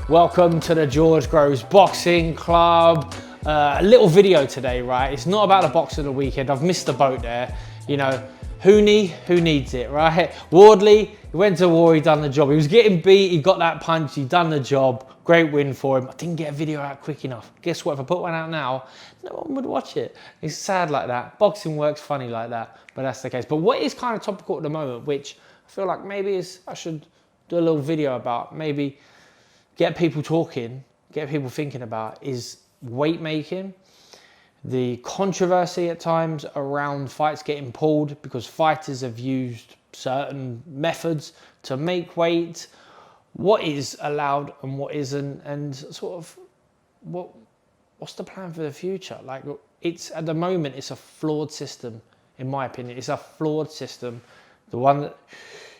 Welcome to the George Groves Boxing Club. A little video today, right? It's not about the box of the weekend. I've missed the boat there. You know, who needs it, right? Wardley, he went to war, he done the job. He was getting beat, he got that punch, he done the job. Great win for him. I didn't get a video out quick enough. Guess what, if I put one out now, no one would watch it. It's sad like that. Boxing works funny like that, but that's the case. But what is kind of topical at the moment, which I feel like maybe I should do a little video about, maybe get people talking, get people thinking about, is weight making. The controversy at times around fights getting pulled because fighters have used certain methods to make weight, what is allowed and what isn't, and sort of what's the plan for the future. Like, it's at the moment, it's a flawed system, in my opinion. It's a flawed system. The one that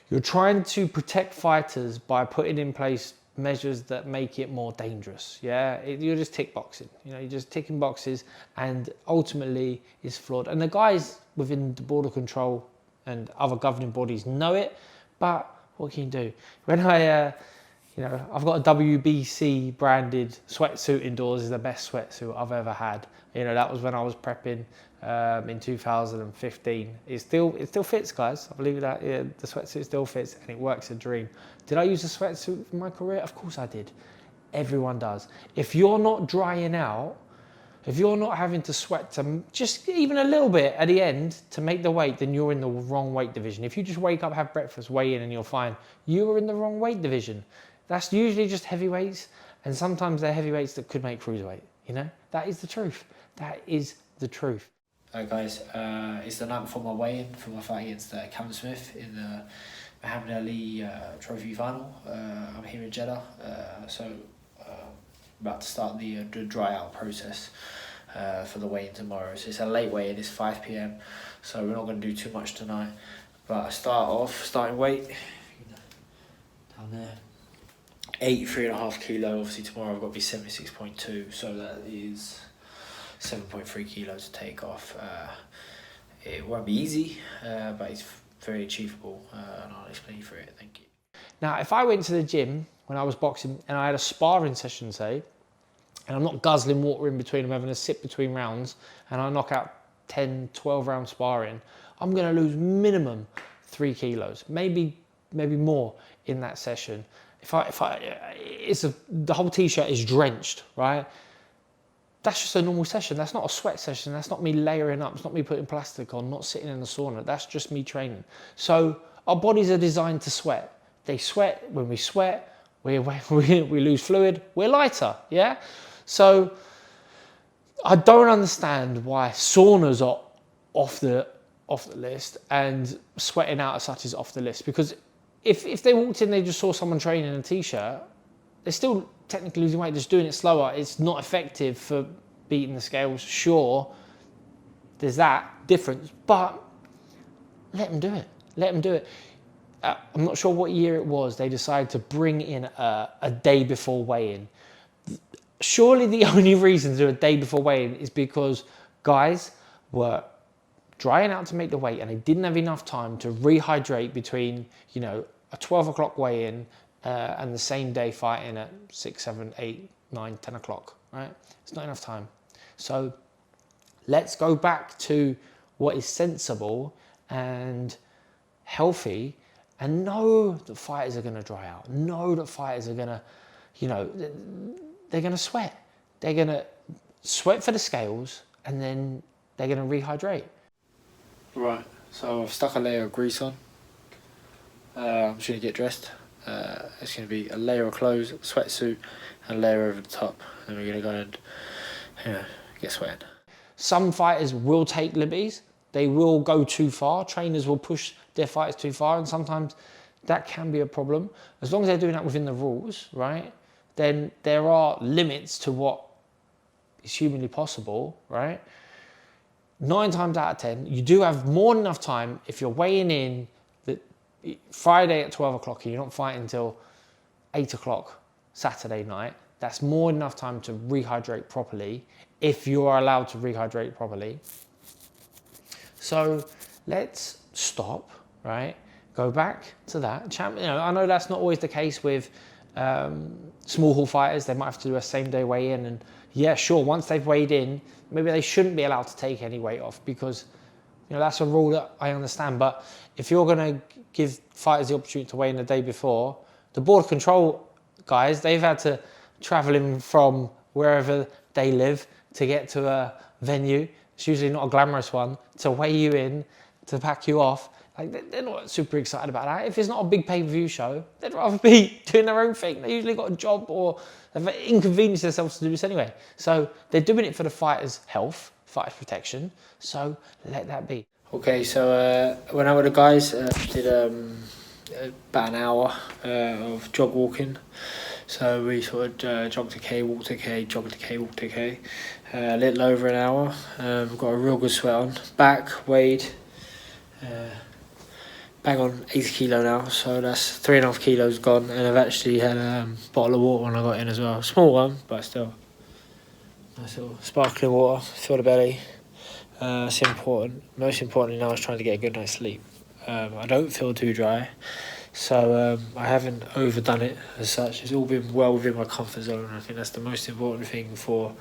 you're trying to protect fighters by putting in place measures that make it more dangerous. Yeah, you're just tick boxing. You know, you're just ticking boxes, and ultimately it's flawed. And the guys within the border control and other governing bodies know it, but what can you do? When you know, I've got a WBC branded sweatsuit indoors. Is the best sweatsuit I've ever had. You know, that was when I was prepping in 2015. It still fits, guys. I believe that. Yeah, the sweatsuit still fits and it works a dream. Did I use a sweatsuit for my career? Of course I did. Everyone does. If you're not drying out, if you're not having to sweat to just even a little bit at the end to make the weight, then you're in the wrong weight division. If you just wake up, have breakfast, weigh in and you're fine, you are in the wrong weight division. That's usually just heavyweights, and sometimes they're heavyweights that could make cruiserweight. You know, that is the truth. That is the truth. Alright guys, it's the night before my weigh-in for my fight against Callum Smith in the Muhammad Ali trophy final. I'm here in Jeddah, so about to start the dry out process for the weigh-in tomorrow. So it's a late weigh-in, it's 5 PM, so we're not going to do too much tonight. But I starting weight, down there, 83.5 kilo. Obviously tomorrow I've got to be 76.2, so that is 7.3 kilos to take off. It won't be easy, but it's very achievable, and I'll explain you through it. Thank you. Now, if I went to the gym when I was boxing and I had a sparring session, say, and I'm not guzzling water in between, I'm having a sip between rounds, and I knock out 10, 12 round sparring, I'm going to lose minimum 3 kilos, maybe more in that session. The whole t-shirt is drenched, right? That's just a normal session. That's not a sweat session. That's not me layering up. It's not me putting plastic on, not sitting in the sauna. That's just me training. So our bodies are designed to sweat. They sweat. When we sweat, we lose fluid. We're lighter, yeah? So I don't understand why saunas are off the list and sweating out as such is off the list. Because if they walked in, they just saw someone training in a t-shirt, they're still technically losing weight, just doing it slower. It's not effective for beating the scales. Sure, there's that difference, but let them do it. Let them do it. I'm not sure what year it was. They decided to bring in a day before weigh-in. Surely the only reason to do a day before weigh-in is because guys were drying out to make the weight and they didn't have enough time to rehydrate between, you know, a 12 o'clock weigh-in and the same day fighting at 6, 7, 8, 9, 10 o'clock, right? It's not enough time. So let's go back to what is sensible and healthy, and know that fighters are going to dry out. Know that fighters are going to, you know, they're going to sweat. They're going to sweat for the scales, and then they're going to rehydrate. Right, so I've stuck a layer of grease on. I'm just going to get dressed. It's going to be a layer of clothes, sweatsuit, and a layer over the top. And we're going to go and, you know, get sweating. Some fighters will take liberties. They will go too far. Trainers will push their fighters too far, and sometimes that can be a problem. As long as they're doing that within the rules, right, then there are limits to what is humanly possible, right? 9 times out of 10, you do have more than enough time if you're weighing in Friday at 12 o'clock and you're not fighting until 8 o'clock Saturday night. That's more than enough time to rehydrate properly, if you are allowed to rehydrate properly. So let's stop, right? Go back to that. You know, I know that's not always the case with small hall fighters, they might have to do a same day weigh in, and yeah, sure, once they've weighed in, maybe they shouldn't be allowed to take any weight off, because that's a rule that I understand. But if you're going to give fighters the opportunity to weigh in the day before, the board control guys, they've had to travel in from wherever they live to get to a venue. It's usually not a glamorous one, to weigh you in, to pack you off. Like, they're not super excited about that. If it's not a big pay-per-view show, they'd rather be doing their own thing. They usually got a job or they've inconvenienced themselves to do this anyway. So they're doing it for the fighters' health, fighters' protection. So let that be. Okay, so when I with the guys, did about an hour of jog walking. So we sort of jogged to K, walked to K, jogged to K, walked to K. A little over an hour. Got a real good sweat on. Back, weighed. Bang on 80 kilo now, so that's 3.5 kilos gone, and I've actually had a bottle of water when I got in as well. Small one, but still. Nice little sparkling water, fill the belly. It's important. Most importantly now is trying to get a good night's sleep. I don't feel too dry, so I haven't overdone it as such. It's all been well within my comfort zone, and I think that's the most important thing for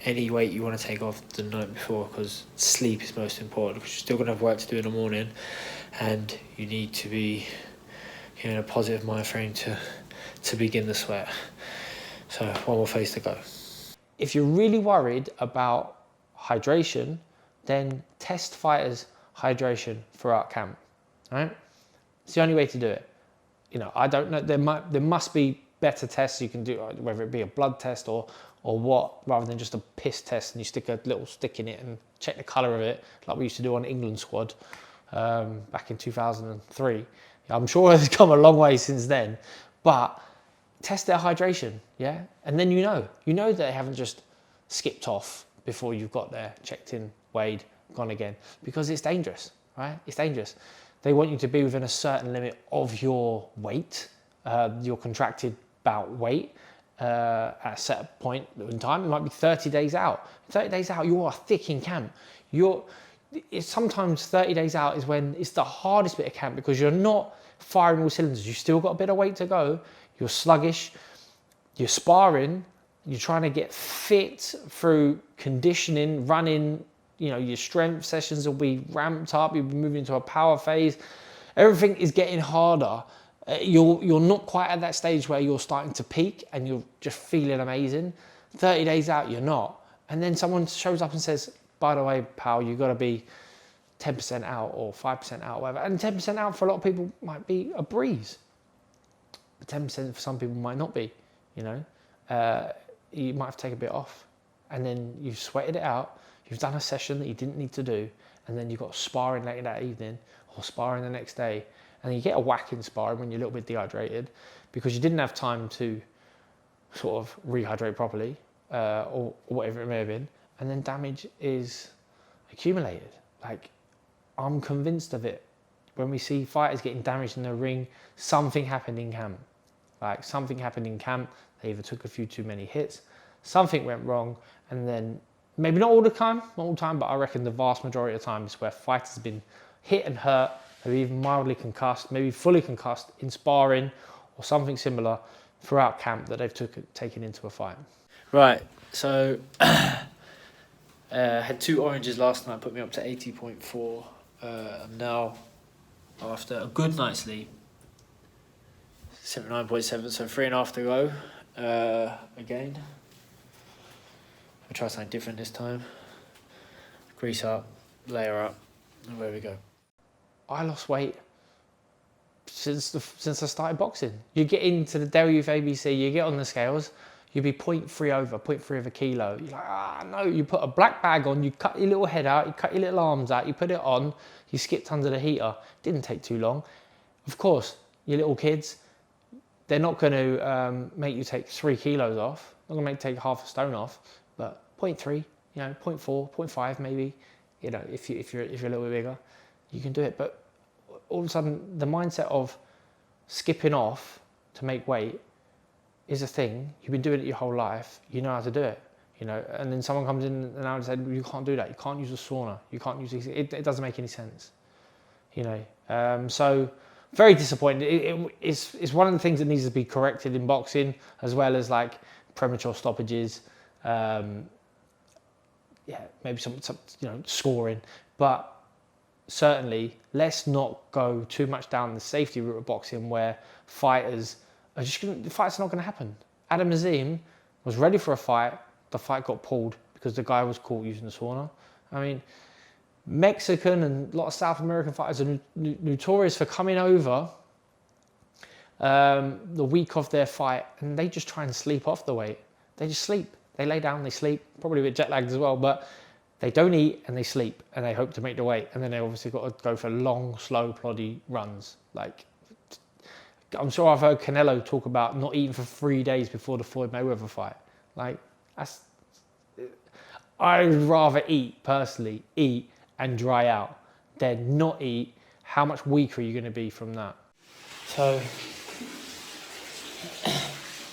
any weight you want to take off the night before, because sleep is most important, because you're still going to have work to do in the morning, and you need to be in a positive mind frame to begin the sweat. So one more phase to go. If you're really worried about hydration, then test fighters' hydration throughout camp, right? It's the only way to do it. I don't know, there must be better tests you can do, whether it be a blood test or what, rather than just a piss test and you stick a little stick in it and check the colour of it, like we used to do on England squad back in 2003. I'm sure it's come a long way since then, but test their hydration, yeah? And then you know that they haven't just skipped off before you've got there, checked in, weighed, gone again, because it's dangerous, right? It's dangerous. They want you to be within a certain limit of your weight, your contracted bout weight, at a set point in time. It might be 30 days out. 30 days out, you are thick in camp. Sometimes 30 days out is when it's the hardest bit of camp, because you're not firing all cylinders. You've still got a bit of weight to go. You're sluggish. You're sparring. You're trying to get fit through conditioning, running. Your strength sessions will be ramped up. You'll be moving into a power phase. Everything is getting harder. You're not quite at that stage where you're starting to peak and you're just feeling amazing. 30 days out, you're not. And then someone shows up and says, by the way, pal, you've got to be 10% out or 5% out, whatever. And 10% out for a lot of people might be a breeze. But 10% for some people might not be, you might have to take a bit off. And then you've sweated it out. You've done a session that you didn't need to do. And then you've got sparring later that evening or sparring the next day. And you get a whack in sparring when you're a little bit dehydrated, because you didn't have time to sort of rehydrate properly or whatever it may have been. And then damage is accumulated. Like, I'm convinced of it. When we see fighters getting damaged in the ring, something happened in camp. They either took a few too many hits, something went wrong, and then maybe not all the time, but I reckon the vast majority of the time is where fighters have been hit and hurt, maybe even mildly concussed, maybe fully concussed in sparring or something similar throughout camp that they've taken into a fight. Right, so had 2 oranges last night, put me up to 80.4. Now, after a good night's sleep, 79.7, so 3.5 to go. Again, I'll try something different this time. Grease up, layer up, and away we go. I lost weight since I started boxing. You get into the Dairy Youth ABC, you get on the scales, you'd be 0.3 of a kilo. You're like, no, you put a black bag on, you cut your little head out, you cut your little arms out, you put it on, you skipped under the heater. Didn't take too long. Of course, your little kids, they're not going to make you take 3 kilos off. Not going to make you take half a stone off, but 0.3, 0.4, 0.5 maybe. If you're a little bit bigger, you can do it. But all of a sudden, the mindset of skipping off to make weight is a thing. You've been doing it your whole life. You know how to do it. And then someone comes in and I said, you can't do that. You can't use a sauna. You can't use it. It doesn't make any sense. So very disappointing. It's one of the things that needs to be corrected in boxing, as well as like premature stoppages. Yeah, maybe some scoring, but certainly let's not go too much down the safety route of boxing, where fighters are just the fight's not going to happen. Adam Nazem was ready for a fight. The fight got pulled because the guy was caught using the sauna. I mean, Mexican and a lot of South American fighters are notorious for coming over the week of their fight, and they just try and sleep off the weight. They just sleep. They lay down, they sleep, probably a bit jet lagged as well, but they don't eat and they sleep and they hope to make the weight. And then they obviously got to go for long, slow, ploddy runs. Like, I'm sure I've heard Canelo talk about not eating for 3 days before the Floyd Mayweather fight. Like, I'd rather personally eat and dry out than not eat. How much weaker are you going to be from that? So,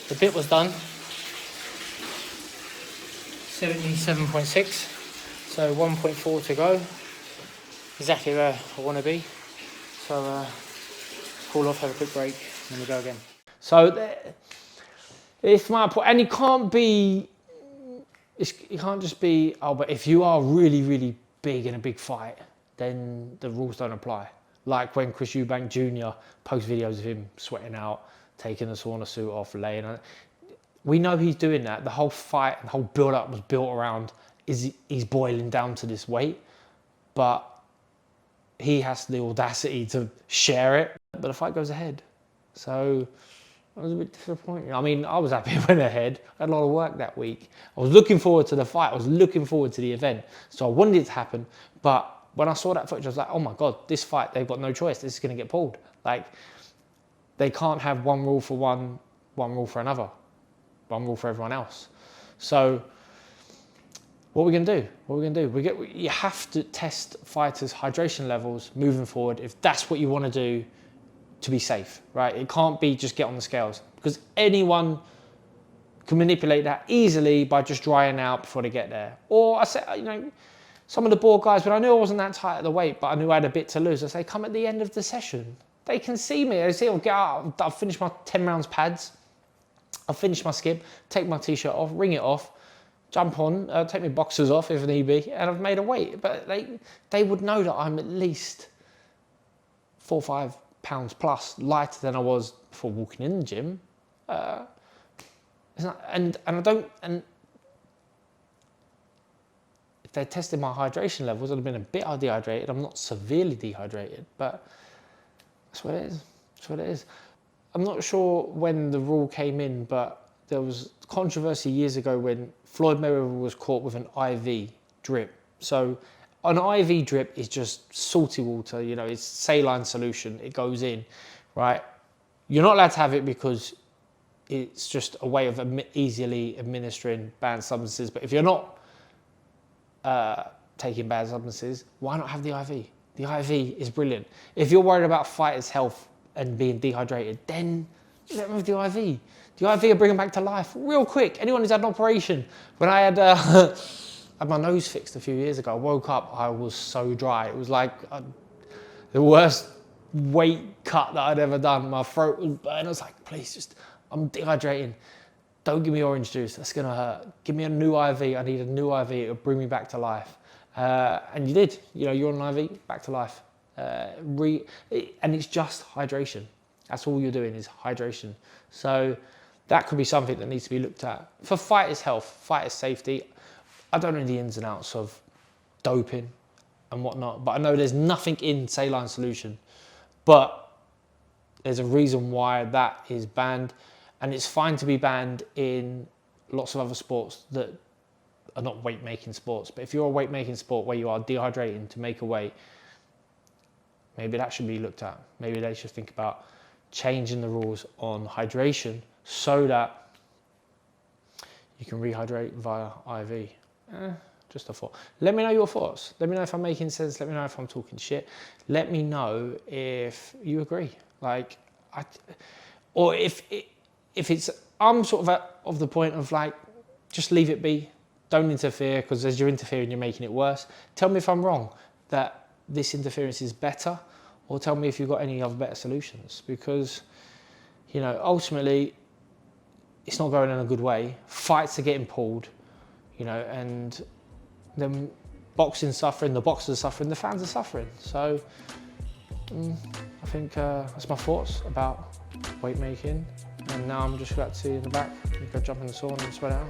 the bit was done. 77.6, so 1.4 to go, exactly where I want to be. So cool off, have a quick break, and then we go again. So it's my point, and it can't just be, oh, but if you are really, really big in a big fight, then the rules don't apply. Like when Chris Eubank Jr. posts videos of him sweating out, taking the sauna suit off, laying on it. We know he's doing that. The whole fight, the whole build-up was built around he's boiling down to this weight, but he has the audacity to share it. But the fight goes ahead, so I was a bit disappointed. I mean, I was happy it went ahead. I had a lot of work that week. I was looking forward to the fight. I was looking forward to the event, so I wanted it to happen. But when I saw that footage, I was like, oh my God, this fight, they've got no choice. This is going to get pulled. Like, they can't have one rule for one rule for another. One rule for everyone else. So what are we going to do? What are we going to do? You have to test fighters' hydration levels moving forward if that's what you want to do to be safe, right? It can't be just get on the scales, because anyone can manipulate that easily by just drying out before they get there. Or I said, some of the board guys, when I knew I wasn't that tight at the weight, but I knew I had a bit to lose, I say, come at the end of the session. They can see me. They see, I'll get out, I'll finish my 10 rounds pads. I'll finish my skip, take my t-shirt off, ring it off, jump on, take my boxers off if need be, and I've made a weight. But they would know that I'm at least 4 or 5 pounds plus lighter than I was before walking in the gym. And if they tested my hydration levels, I'd have been a bit dehydrated. I'm not severely dehydrated, but that's what it is. That's what it is. I'm not sure when the rule came in, but there was controversy years ago when Floyd Mayweather was caught with an IV drip. So an IV drip is just salty water, it's saline solution. It goes in, right? You're not allowed to have it because it's just a way of easily administering banned substances. But if you're not taking banned substances, why not have the IV? The IV is brilliant. If you're worried about fighters' health and being dehydrated, then let them have the IV. The IV will bring them back to life real quick. Anyone who's had an operation, when I had had my nose fixed a few years ago, I woke up, I was so dry. It was like the worst weight cut that I'd ever done. My throat was burning. I was like, please, I'm dehydrating. Don't give me orange juice, that's gonna hurt. Give me a new IV, I need a new IV, it'll bring me back to life. And you did, you're on an IV, back to life. And it's just hydration. That's all you're doing is hydration. So that could be something that needs to be looked at. For fighters' health, fighters' safety, I don't know the ins and outs of doping and whatnot, but I know there's nothing in saline solution. But there's a reason why that is banned, and it's fine to be banned in lots of other sports that are not weight-making sports. But if you're a weight-making sport where you are dehydrating to make a weight, maybe that should be looked at. Maybe they should think about changing the rules on hydration so that you can rehydrate via IV. Just a thought. Let me know your thoughts. Let me know if I'm making sense. Let me know if I'm talking shit. Let me know if you agree. Or if it's, I'm sort of of the point of just leave it be. Don't interfere, because as you're interfering, you're making it worse. Tell me if I'm wrong, that this interference is better or tell me if you've got any other better solutions, because, you know, ultimately it's not going in a good way. Fights are getting pulled, you know, and then boxing's suffering, the boxers are suffering, the fans are suffering. So I think that's my thoughts about weight making. And now I'm just about to in the back, go jump in the sauna and sweat it out.